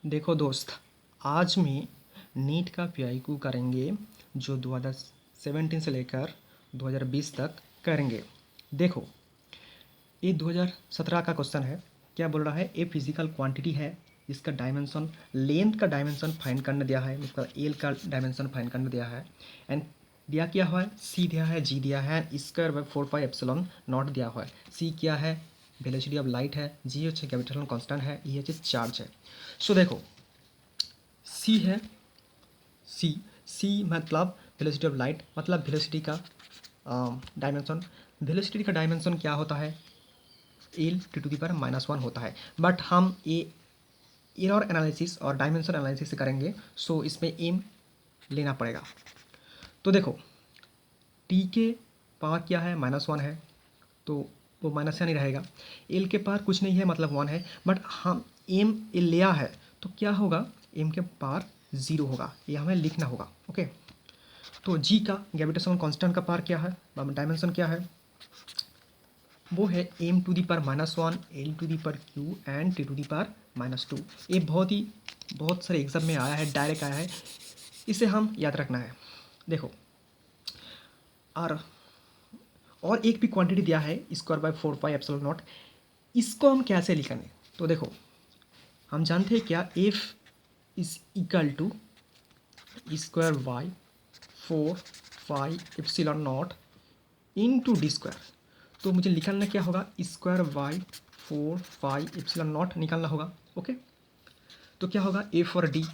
देखो दोस्त, आज में नीट का पीआईक्यू करेंगे जो 2017 से लेकर 2020 तक करेंगे। देखो, ये 2017 का क्वेश्चन है। क्या बोल रहा है? ए फिजिकल क्वांटिटी है, इसका डायमेंशन, लेंथ का डायमेंशन फाइंड करने दिया है, मतलब एल का डायमेंशन फाइंड करने दिया है। एंड दिया क्या हुआ है? सी दिया है, जी दिया है, square by 4 pi epsilon not दिया हुआ है। सी क्या है? वेलोसिटी ऑफ लाइट है। जी अच्छे ग्रेविटेशनल कांस्टेंट है। ई अच्छे चार्ज है। सो देखो, सी है, सी सी मतलब वेलोसिटी ऑफ लाइट, मतलब वेलोसिटी का डायमेंशन। वेलोसिटी का डायमेंशन क्या होता है? L T to the power -1 होता है। बट हम ये एरर एनालिसिस और डायमेंशन एनालिसिस से करेंगे, सो इसमें एम लेना पड़ेगा। तो देखो, टी के पावर क्या है? -1 है, तो वो माइनस का नहीं रहेगा। एल के पावर कुछ नहीं है, मतलब 1 है। बट हम एम एल लिया है, तो क्या होगा? एम के पावर 0 होगा, ये हमें लिखना होगा। ओके, तो जी का ग्रेविटेशनल कांस्टेंट का पावर क्या है, डायमेंशन क्या है? वो है M to the power -1, L to the power Q and T to the power -2। ये बहुत सारे एग्जाम में आया है, डायरेक्ट आया है, इसे हम याद रखना है। देखो, और एक भी क्वांटिटी दिया है, square by 4 pi epsilon not. इसको हम कैसे लिखेंगे? तो देखो, हम जानते हैं क्या, F is equal to square by 4 pi epsilon not into D square. तो मुझे निकालना क्या होगा? Square by 4 pi epsilon not निकालना होगा। ओके, तो क्या होगा? एफ और डी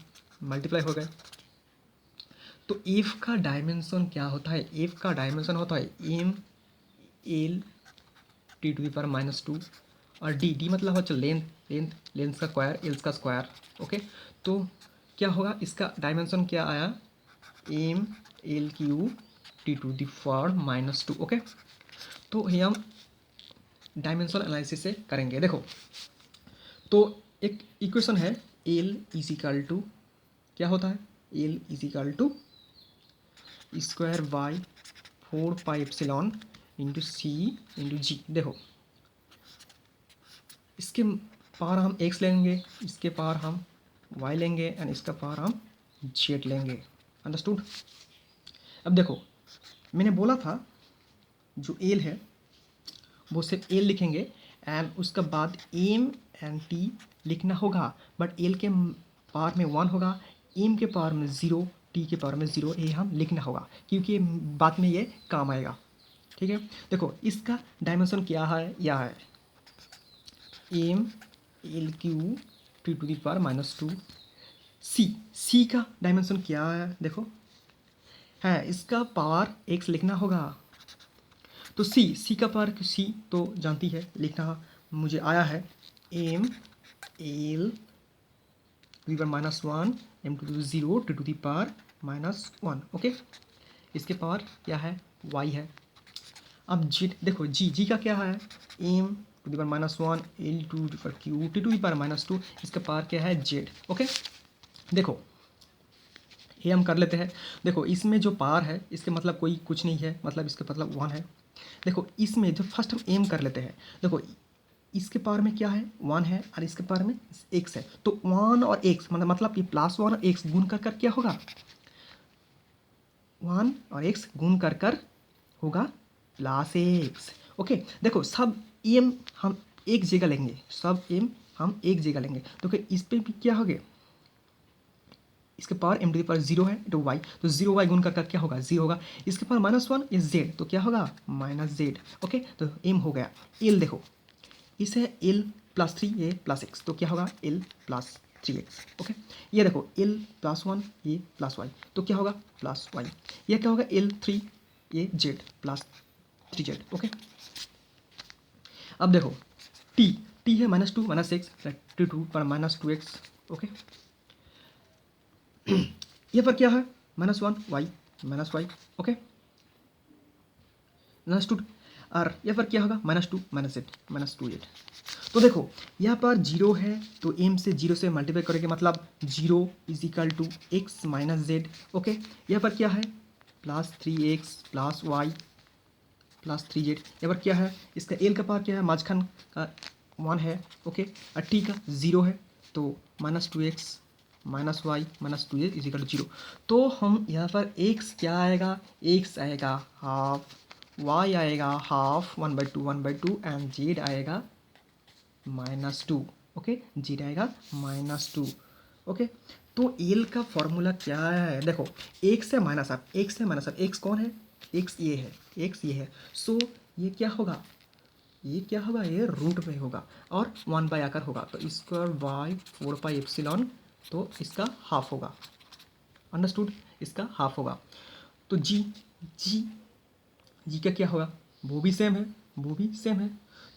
मल्टीप्लाई हो गए। तो एफ का डायमेंशन क्या होता है? एफ का डायमेंशन होता है M L T to the power -2, और डी डी मतलब होता है लेंथ, लेंथ का स्क्वायर, एल्स का स्क्वायर। ओके, तो क्या होगा? इसका डायमेंशन क्या आया? M L Q T to the power -2। Okay, तो ये हम डायमेंशन एनालिसिस से करेंगे। देखो, तो एक इक्वेशन है, एल इज इक्वल टू, क्या होता है? L is equal to square by 4 pi epsilon into C into G. देखो, इसके पावर हम x लेंगे, इसके पावर हम y लेंगे, एंड इसका पावर हम z लेंगे। अंडरस्टूड? अब देखो, मैंने बोला था जो एल है वो सिर्फ एल लिखेंगे, एंड उसके बाद एम एंड टी लिखना होगा। बट एल के पावर में 1 होगा, एम के पावर में 0, टी के पावर में 0, ये हम लिखना होगा, क्योंकि बाद में ये काम आएगा। ठीक है, देखो, इसका डायमेंशन क्या है? यह है M L Q T to the power -2। C का डायमेंशन क्या है? देखो, है, इसका पावर x लिखना होगा। तो सी का पावर सी तो जानती है, लिखना मुझे आया है M L to the power -1 M to the 0 to the power -1। Okay, इसके पावर क्या है? y है। अब जी, देखो, जी का क्या है? M to the power -1 L to the power Q T to the power -2, इसका पावर क्या है? z। ओके, देखो, ये हम कर लेते हैं। देखो, इसमें जो पावर है, इसके मतलब कोई कुछ नहीं है, मतलब इसके मतलब 1 है। देखो, इसमें जो फर्स्ट हम एम कर लेते हैं, देखो, इसके पावर में क्या है? 1 है, और इसके पावर में x है। तो 1 और x मतलब कि +1 और x गुण कर क्या होगा? 1 और x गुण कर होगा +x। ओके, देखो, सब एम हम एक जगह लेंगे, सब एम हम एक जगह लेंगे, तो इस पर भी क्या हो गया? इसके power m to the power 0 है, तो y, तो 0 y गुण कर क्या होगा? 0 होगा। इसके पावर -1 ये z, तो क्या होगा? -z। ओके, तो m हो गया। l देखो, इसे l +3, ये +x, तो क्या होगा? l +3x। ओके, ये देखो, l +1, ये +y, तो क्या होगा? +y। ये क्या होगा? l3, ये z +3z। ओके, अब देखो, t है -2 -x टी टू पर -2x। ओके, ये पर क्या है? -1 y -y। ओके, -2, और यहाँ पर क्या होगा? -2 -z। तो देखो, यहाँ पर 0 है, तो m से 0 से मल्टीप्लाई करेंगे, मतलब 0 is equal to x -z। Okay, यहाँ पर क्या है? +3x +y +3z। यहाँ पर क्या है? इसका l का पावर क्या है? माझखंड का 1 है। ओके, और t का 0 है, तो -2x minus Y minus 2a is equal 0। तो हम यहाँ पर x क्या आएगा, x आएगा हाफ, y आएगा हाफ 1/2 एंड z आएगा -2। ओके, z आएगा -2। ओके, तो एल का फॉर्मूला क्या है, देखो x से माइनस आप, x कौन है, x ये है, x ये है। सो ये क्या होगा, ये रूट में होगा और 1 बाय आकर होगा, तो स्क्वायर बाय 4πε, तो इसका हाफ होगा। अंडरस्टूड, इसका हाफ होगा। तो जी जी जी का क्या होगा, वो भी सेम है, वो भी सेम है,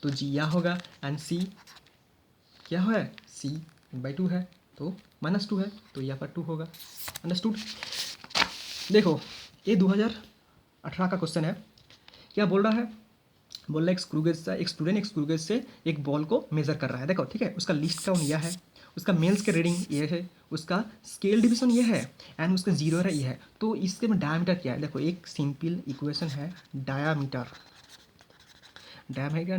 तो जी यह होगा एंड सी क्या है, सी 1/2 है, तो -2 है, तो यहाँ पर 2 होगा। अंडरस्टूड। देखो ये 2018 का क्वेश्चन है, क्या बोल रहा है, बोल रहा है एक स्क्रूगेज से, एक स्टूडेंट एक स्क्रूगेज से एक बॉल को मेजर कर रहा है। देखो ठीक है, उसका लिस्ट काउंट यह है, उसका मेंस के रीडिंग ये है, उसका स्केल डिवीजन ये है एंड उसका जीरो है ये है। तो इसके में डायमीटर क्या है, देखो एक सिंपल इक्वेशन है, डायमीटर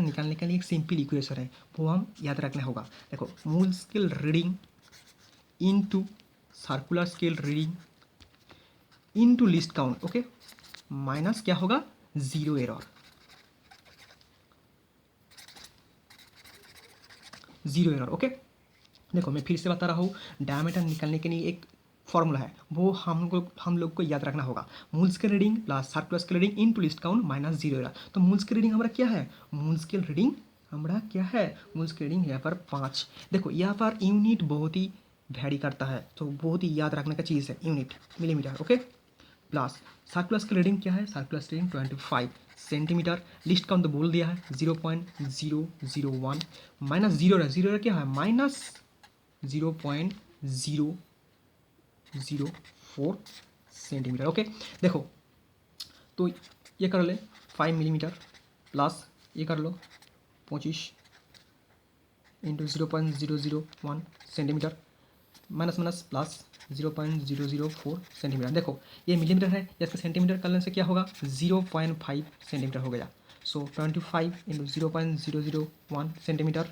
निकालने के लिए एक सिंपल इक्वेशन है, वो हम याद रखना होगा। देखो मूल scale reading into circular scale reading into list count, okay, minus क्या होगा, जीरो एरर, ओके। देखो मैं फिर से बता रहा हूँ, डायमीटर निकालने के लिए एक फॉर्मूला है, वो हम लोग को याद रखना होगा, मूल scale reading plus circular scale reading into list count minus zero error. तो मूल स्केल रीडिंग हमारा क्या है, मूल स्केल रीडिंग हमारा क्या है, मूल स्केल रीडिंग यहाँ पर 5। देखो यहाँ पर यूनिट बहुत ही वैरी करता है, तो बहुत ही याद रखने का चीज़ है, unit millimetre, okay. Plus circular scale reading क्या है, circular scale reading 25 centimetre, list count तो बोल दिया है 0.001 माइनस जीरो क्या है, -0.004 सेंटीमीटर, ओके। देखो तो ये कर ले 5 मिलीमीटर प्लस ये कर लो 25 into 0.001 centimetre minus minus plus 0.004 centimetre. देखो ये मिलीमीटर है, इसका सेंटीमीटर करने से क्या होगा, 0.5 सेंटीमीटर हो गया। सो 25 इंटू 0.001 सेंटीमीटर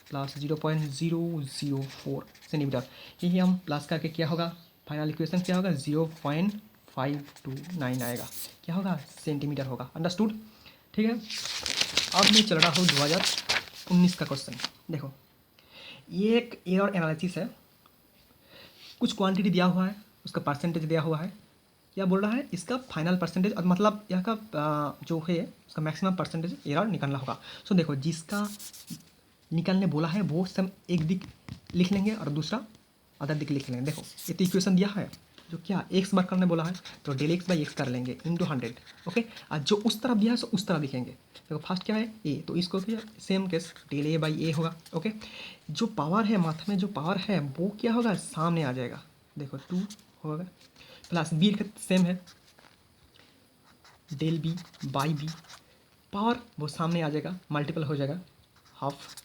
प्लस 0.004 सेंटीमीटर, यही हम प्लस करके क्या होगा, फाइनल इक्वेशन क्या होगा, 0.529 आएगा, क्या होगा, सेंटीमीटर होगा। अंडरस्टूड, ठीक है। अब मैं चल रहा हूँ 2019 का क्वेश्चन। देखो ये एक एरर एनालिसिस है, कुछ क्वांटिटी दिया हुआ है, उसका परसेंटेज दिया हुआ है, क्या बोल रहा है, इसका फाइनल परसेंटेज मतलब यह का जो है उसका मैक्सिमम परसेंटेज एरर निकालना होगा। सो देखो जिसका निकालने बोला है वो सब एक दिक लिख लेंगे और दूसरा अदर दिक लिख लेंगे। देखो ये तो इक्वेशन दिया है, जो क्या एक्स बार करने बोला है, तो डेल एक्स बाई एक्स कर लेंगे इंटू 100, ओके। और जो उस तरफ दिया है उस तरफ लिखेंगे। देखो फर्स्ट क्या है ए, तो इसको फिर same case del A by A होगा, ओके। जो पावर है माथ में, जो पावर है वो क्या होगा, सामने आ जाएगा, देखो 2 होगा, प्लस बी का सेम है, del B by B, power वो सामने आ जाएगा, मल्टीपल हो जाएगा, हाफ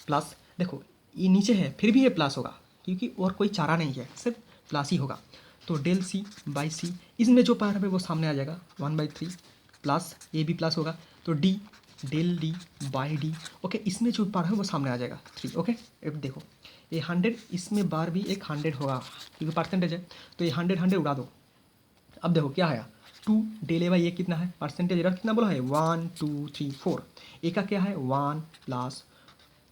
प्लस, देखो ये नीचे है फिर भी ये प्लस होगा, क्योंकि और कोई चारा नहीं है, सिर्फ प्लस ही होगा। तो डेल सी बाई सी, इसमें जो पावर है वो सामने आ जाएगा 1/3 प्लस ये भी प्लस होगा, तो D del D by D, okay. इसमें जो पावर है वो सामने आ जाएगा 3, ओके। अब देखो ये 100, इसमें बार भी एक 100 होगा, क्योंकि परसेंटेज है, तो ये 100 उड़ा दो। अब देखो क्या है, 2 डेल ए बाई ए कितना है, परसेंटेज एरर कितना बोला है, 1 2 3 4, ए का क्या है 1 प्लस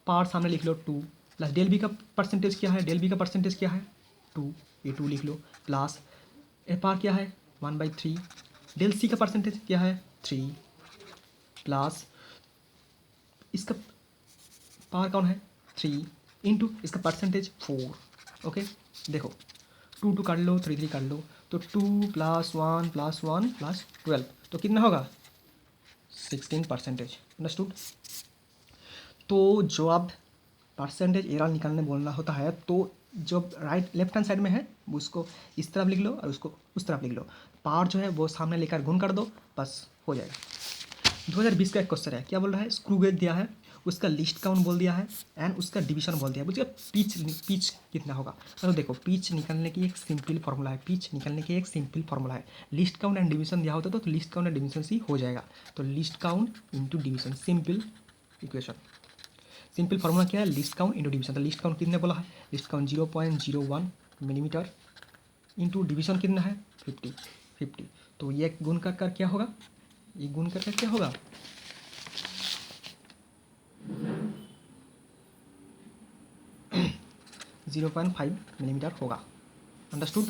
पावर सामने लिख लो 2 प्लस डेल बी का परसेंटेज क्या है, डेल बी का परसेंटेज क्या है 2, ये 2 लिख लो, प्लस ए पावर क्या है 1/3, डेल सी का परसेंटेज क्या है 3, प्लस इसका पावर कौन है 3 इंटू इसका परसेंटेज 4, ओके। देखो 2 2 काट लो, 3 3 काट लो, तो 2 + 1 + 1 + 12, तो कितना होगा 16%। अंडरस्टूड। तो जो आप परसेंटेज एरर निकालने बोलना होता है, तो जो राइट लेफ्ट हैंड साइड में है उसको इस तरफ लिख लो और उसको उस तरफ लिख लो, पावर जो है वो सामने लेकर गुण कर दो, बस हो जाएगा। 2020 का एक क्वेश्चन है, क्या बोल रहा है, स्क्रू गेज दिया है, उसका लिस्ट काउंट बोल दिया है एंड उसका डिवीजन बोल दिया है, बुझिए पिच कितना होगा। तो देखो पिच निकालने की एक सिंपल फार्मूला है, लिस्ट काउंट एंड डिवीजन दिया होता तो लिस्ट काउंट एंड डिवीजन से ही हो जाएगा, तो list count into division, simple equation. Simple formula क्या है, लिस्ट काउंट इंटू डिवीजन। तो लिस्ट काउंट कितने बोला है, list count 0.01 millimetre into division कितना है 50। तो ये गुण कर क्या होगा, ये गुण कर क्या होगा 0.5 मिलीमीटर होगा। अंडरस्टूड।